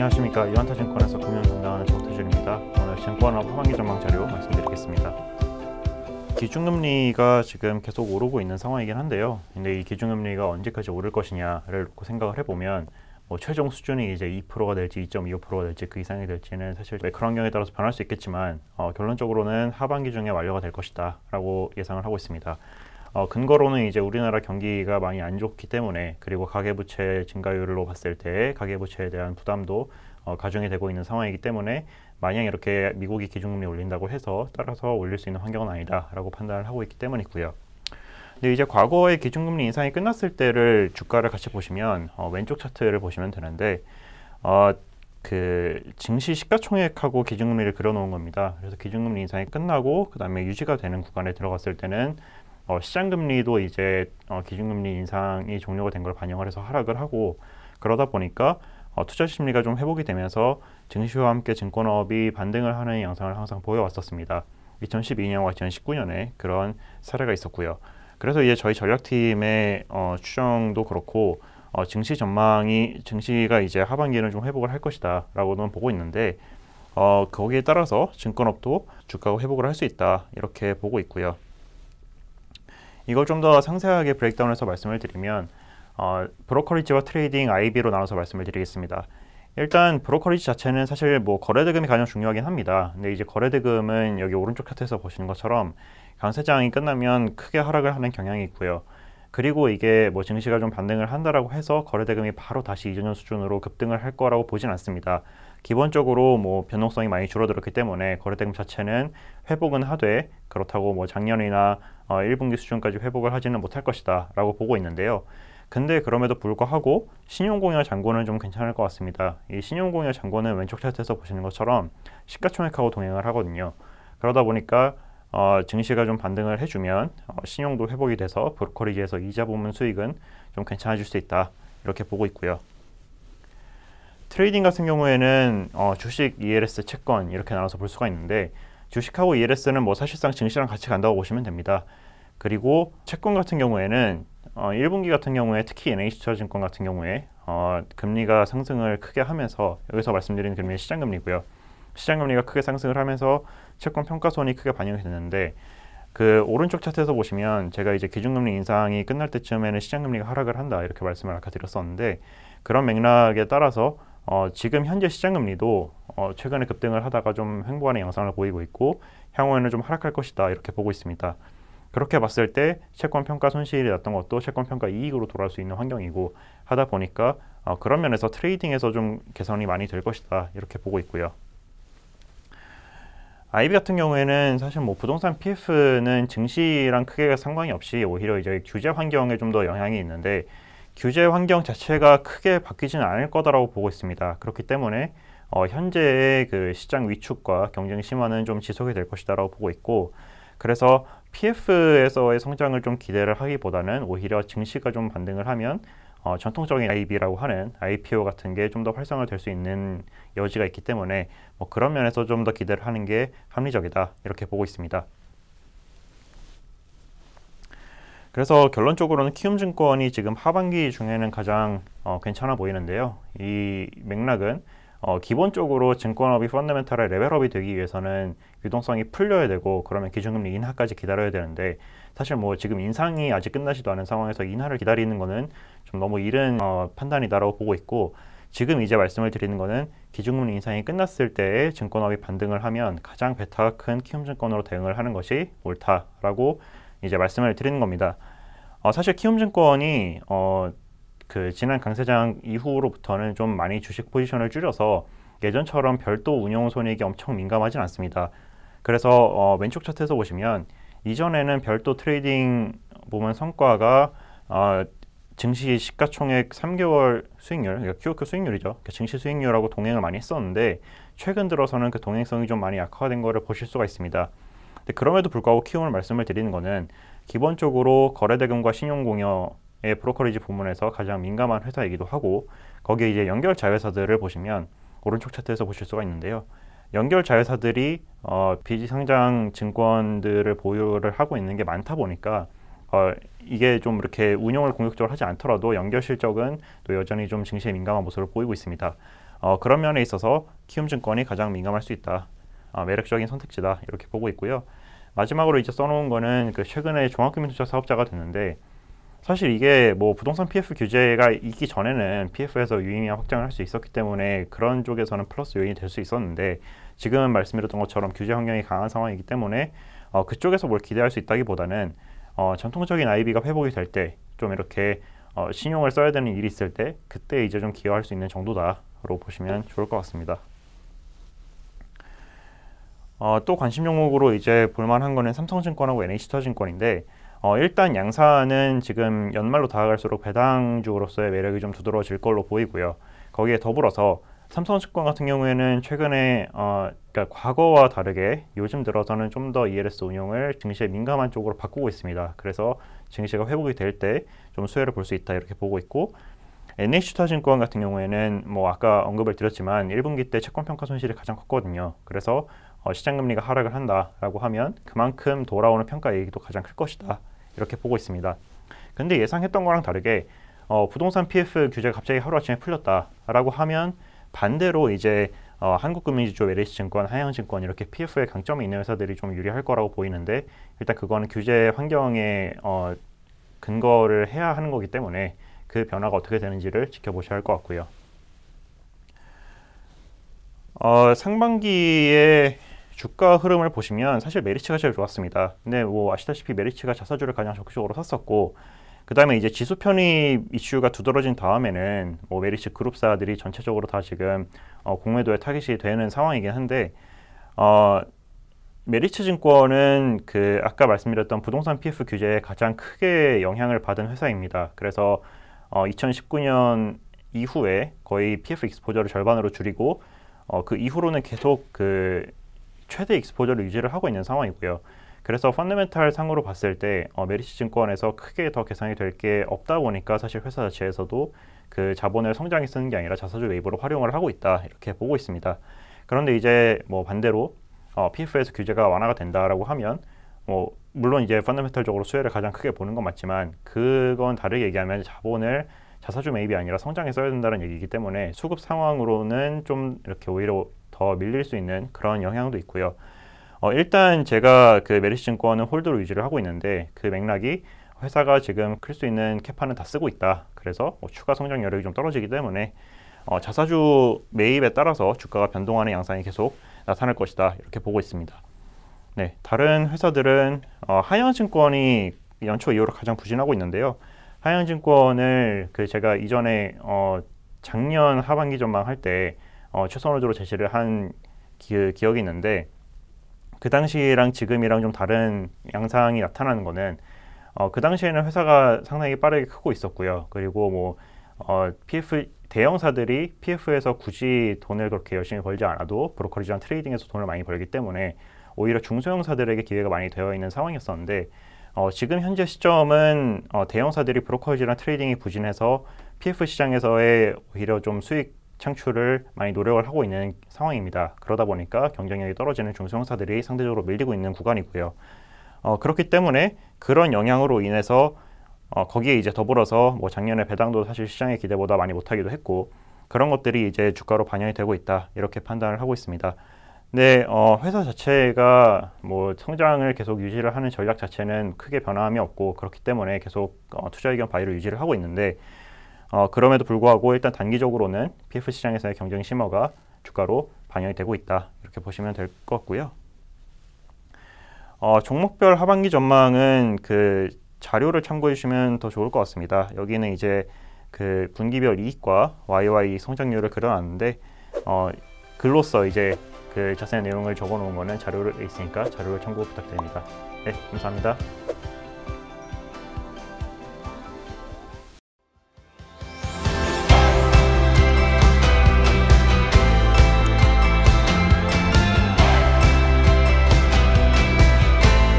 안녕하십니까. 이원타증권에서 금융 담당하는 정태준입니다. 오늘 증권업 하반기 전망 자료 말씀드리겠습니다. 기준금리가 지금 계속 오르고 있는 상황이긴 한데요. 근데 이 기준금리가 언제까지 오를 것이냐를 놓고 생각을 해보면 최종 수준이 이제 2%가 될지 2.25%가 될지 그 이상이 될지는 사실 매크로 환경에 따라서 변할 수 있겠지만 결론적으로는 하반기 중에 완료가 될 것이다 라고 예상을 하고 있습니다. 근거로는 이제 우리나라 경기가 많이 안 좋기 때문에, 그리고 가계부채 증가율로 봤을 때 가계부채에 대한 부담도 가중이 되고 있는 상황이기 때문에 만약 이렇게 미국이 기준금리 올린다고 해서 따라서 올릴 수 있는 환경은 아니다 라고 판단을 하고 있기 때문이고요. 근데 이제 과거의 기준금리 인상이 끝났을 때를 주가를 같이 보시면 왼쪽 차트를 보시면 되는데 그 증시 시가총액하고 기준금리를 그려놓은 겁니다. 그래서 기준금리 인상이 끝나고 그 다음에 유지가 되는 구간에 들어갔을 때는 시장금리도 이제 기준금리 인상이 종료가 된 걸 반영을 해서 하락을 하고, 그러다 보니까 투자 심리가 좀 회복이 되면서 증시와 함께 증권업이 반등을 하는 양상을 항상 보여왔었습니다. 2012년과 2019년에 그런 사례가 있었고요. 그래서 이제 저희 전략팀의 추정도 그렇고 증시가 이제 하반기에는 좀 회복을 할 것이다 라고는 보고 있는데, 거기에 따라서 증권업도 주가가 회복을 할 수 있다 이렇게 보고 있고요. 이걸 좀 더 상세하게 브레이크다운해서 말씀을 드리면 브로커리지와 트레이딩, IB로 나눠서 말씀을 드리겠습니다. 일단 브로커리지 자체는 사실 거래대금이 가장 중요하긴 합니다. 근데 이제 거래대금은 여기 오른쪽 차트에서 보시는 것처럼 강세장이 끝나면 크게 하락을 하는 경향이 있고요. 그리고 이게 증시가 좀 반등을 한다라고 해서 거래대금이 바로 다시 이전 수준으로 급등을 할 거라고 보진 않습니다. 기본적으로 변동성이 많이 줄어들었기 때문에 거래대금 자체는 회복은 하되, 그렇다고 작년이나 1분기 수준까지 회복을 하지는 못할 것이다 라고 보고 있는데요. 근데 그럼에도 불구하고 신용공여 잔고는 좀 괜찮을 것 같습니다. 이 신용공여 잔고는 왼쪽 차트에서 보시는 것처럼 시가총액하고 동행을 하거든요. 그러다 보니까 증시가 좀 반등을 해주면 신용도 회복이 돼서 브로커리지에서 이자 부문 수익은 좀 괜찮아질 수 있다 이렇게 보고 있고요. 트레이딩 같은 경우에는 주식, ELS, 채권 이렇게 나눠서 볼 수가 있는데, 주식하고 ELS는 사실상 증시랑 같이 간다고 보시면 됩니다. 그리고 채권 같은 경우에는 1분기 같은 경우에 특히 NH투자증권 같은 경우에 금리가 상승을 크게 하면서, 여기서 말씀드리는 금리는 시장금리고요. 시장금리가 크게 상승을 하면서 채권 평가손이 크게 반영이 됐는데, 그 오른쪽 차트에서 보시면 제가 이제 기준금리 인상이 끝날 때쯤에는 시장금리가 하락을 한다 이렇게 말씀을 아까 드렸었는데, 그런 맥락에 따라서 지금 현재 시장금리도 최근에 급등을 하다가 좀 횡보하는 양상을 보이고 있고, 향후에는 좀 하락할 것이다 이렇게 보고 있습니다. 그렇게 봤을 때 채권 평가 손실이 났던 것도 채권 평가 이익으로 돌아올 수 있는 환경이고 하다 보니까 그런 면에서 트레이딩에서 좀 개선이 많이 될 것이다 이렇게 보고 있고요. IB 같은 경우에는 사실 부동산 PF는 증시랑 크게 상관이 없이 오히려 이제 규제 환경에 좀 더 영향이 있는데, 규제 환경 자체가 크게 바뀌지는 않을 거다라고 보고 있습니다. 그렇기 때문에 현재의 그 시장 위축과 경쟁 심화는 좀 지속이 될 것이다라고 보고 있고, 그래서 PF에서의 성장을 좀 기대를 하기보다는 오히려 증시가 좀 반등을 하면 전통적인 IB라고 하는 IPO 같은 게 좀 더 활성화될 수 있는 여지가 있기 때문에 그런 면에서 좀 더 기대를 하는 게 합리적이다 이렇게 보고 있습니다. 그래서 결론적으로는 키움증권이 지금 하반기 중에는 가장 괜찮아 보이는데요. 이 맥락은 기본적으로 증권업이 펀더멘탈의 레벨업이 되기 위해서는 유동성이 풀려야 되고, 그러면 기준금리 인하까지 기다려야 되는데, 사실 지금 인상이 아직 끝나지도 않은 상황에서 인하를 기다리는 거는 좀 너무 이른 판단이다라고 보고 있고, 지금 이제 말씀을 드리는 거는 기준금리 인상이 끝났을 때 증권업이 반등을 하면 가장 베타가 큰 키움증권으로 대응을 하는 것이 옳다라고 이제 말씀을 드리는 겁니다. 사실 키움증권이 그 지난 강세장 이후로부터는 좀 많이 주식 포지션을 줄여서 예전처럼 별도 운용 손익이 엄청 민감하진 않습니다. 그래서 왼쪽 차트에서 보시면 이전에는 별도 트레이딩 부문 성과가 증시 시가총액 3개월 수익률, 그러니까 QOQ 수익률이죠. 그러니까 증시 수익률하고 동행을 많이 했었는데, 최근 들어서는 그 동행성이 좀 많이 약화된 것을 보실 수가 있습니다. 근데 그럼에도 불구하고 키움을 말씀을 드리는 거는 기본적으로 거래대금과 신용공여의 브로커리지 부문에서 가장 민감한 회사이기도 하고, 거기에 이제 연결 자회사들을 보시면 오른쪽 차트에서 보실 수가 있는데요. 연결 자회사들이 비상장 증권들을 보유를 하고 있는 게 많다 보니까 이게 좀 이렇게 운용을 공격적으로 하지 않더라도 연결 실적은 또 여전히 좀 증시에 민감한 모습을 보이고 있습니다. 그런 면에 있어서 키움증권이 가장 민감할 수 있다. 매력적인 선택지다 이렇게 보고 있고요. 마지막으로 이제 써놓은 거는 그 최근에 종합금융투자 사업자가 됐는데 사실 이게 뭐 부동산 PF 규제가 있기 전에는 PF에서 유의미한 확장을 할 수 있었기 때문에 그런 쪽에서는 플러스 요인이 될 수 있었는데 지금은 말씀드렸던 것처럼 규제 환경이 강한 상황이기 때문에 그쪽에서 뭘 기대할 수 있다기보다는 전통적인 IB가 회복이 될 때 좀 이렇게 신용을 써야 되는 일이 있을 때 그때 이제 좀 기여할 수 있는 정도다로 보시면 좋을 것 같습니다. 또 관심 종목으로 이제 볼만한 거는 삼성증권하고 NH투자증권인데 일단 양사는 지금 연말로 다가갈수록 배당주로서의 매력이 좀 두드러질 걸로 보이고요. 거기에 더불어서 삼성증권 같은 경우에는 최근에 그러니까 과거와 다르게 요즘 들어서는 좀 더 ELS 운용을 증시에 민감한 쪽으로 바꾸고 있습니다. 그래서 증시가 회복이 될 때 좀 수혜를 볼 수 있다 이렇게 보고 있고 NH투자증권 같은 경우에는 뭐 아까 언급을 드렸지만 1분기 때 채권평가 손실이 가장 컸거든요. 그래서 시장금리가 하락을 한다라고 하면 그만큼 돌아오는 평가 이익도 가장 클 것이다 이렇게 보고 있습니다. 근데 예상했던 거랑 다르게 부동산 PF 규제가 갑자기 하루아침에 풀렸다라고 하면 반대로 이제 한국금융지 쪽 LH증권, 하양증권 이렇게 PF에 강점이 있는 회사들이 좀 유리할 거라고 보이는데 일단 그거는 규제 환경에 근거를 해야 하는 거기 때문에 그 변화가 어떻게 되는지를 지켜보셔야 할 것 같고요. 상반기에 주가 흐름을 보시면 사실 메리츠가 제일 좋았습니다. 근데 뭐 아시다시피 메리츠가 자사주를 가장 적극적으로 샀었고 그 다음에 이제 지수 편입 이슈가 두드러진 다음에는 뭐 메리츠 그룹사들이 전체적으로 다 지금 공매도에 타깃이 되는 상황이긴 한데 메리츠 증권은 그 아까 말씀드렸던 부동산 PF 규제에 가장 크게 영향을 받은 회사입니다. 그래서 2019년 이후에 거의 PF 익스포저를 절반으로 줄이고 그 이후로는 계속 그 최대 익스포저를 유지를 하고 있는 상황이고요. 그래서 펀더멘탈 상으로 봤을 때 메리츠 증권에서 크게 더 개선이 될 게 없다 보니까 사실 회사 자체에서도 그 자본을 성장에 쓰는 게 아니라 자사주 외부로 활용을 하고 있다 이렇게 보고 있습니다. 그런데 이제 뭐 반대로 PF에서 규제가 완화가 된다라고 하면 물론 이제 펀더멘탈적으로 수혜를 가장 크게 보는 건 맞지만 그건 다르게 얘기하면 자본을 자사주 매입이 아니라 성장에 써야 된다는 얘기이기 때문에 수급 상황으로는 좀 이렇게 오히려 더 밀릴 수 있는 그런 영향도 있고요. 일단 제가 그 메리츠 증권은 홀드로 유지를 하고 있는데 그 맥락이 회사가 지금 클 수 있는 캐파는 다 쓰고 있다. 그래서 추가 성장 여력이 좀 떨어지기 때문에 자사주 매입에 따라서 주가가 변동하는 양상이 계속 나타날 것이다. 이렇게 보고 있습니다. 네, 다른 회사들은 하양증권이 연초 이후로 가장 부진하고 있는데요. 하양증권을 그 제가 이전에 작년 하반기 전망할 때 최선호주로 제시를 한 기억이 있는데 그 당시랑 지금이랑 좀 다른 양상이 나타나는 거는 그 당시에는 회사가 상당히 빠르게 크고 있었고요. 그리고 뭐 PF 대형사들이 PF에서 굳이 돈을 그렇게 열심히 벌지 않아도 브로커리지랑 트레이딩에서 돈을 많이 벌기 때문에 오히려 중소형사들에게 기회가 많이 되어 있는 상황이었었는데 지금 현재 시점은 대형사들이 브로커리지랑 트레이딩이 부진해서 PF 시장에서의 오히려 좀 수익 창출을 많이 노력을 하고 있는 상황입니다. 그러다 보니까 경쟁력이 떨어지는 중소형사들이 상대적으로 밀리고 있는 구간이고요. 그렇기 때문에 그런 영향으로 인해서 거기에 이제 더불어서 뭐 작년에 배당도 사실 시장의 기대보다 많이 못하기도 했고 그런 것들이 이제 주가로 반영이 되고 있다 이렇게 판단을 하고 있습니다. 근데 회사 자체가 뭐 성장을 계속 유지를 하는 전략 자체는 크게 변함이 없고 그렇기 때문에 계속 투자 의견 바이를 유지를 하고 있는데 그럼에도 불구하고 일단 단기적으로는 PF 시장에서의 경쟁 심화가 주가로 반영이 되고 있다 이렇게 보시면 될 것 같고요. 종목별 하반기 전망은 그 자료를 참고해 주시면 더 좋을 것 같습니다. 여기는 이제 그 분기별 이익과 YY 성장률을 그려놨는데 글로써 이제 그 자세한 내용을 적어 놓은 거는 자료를 있으니까 자료를 참고 부탁드립니다. 네, 감사합니다.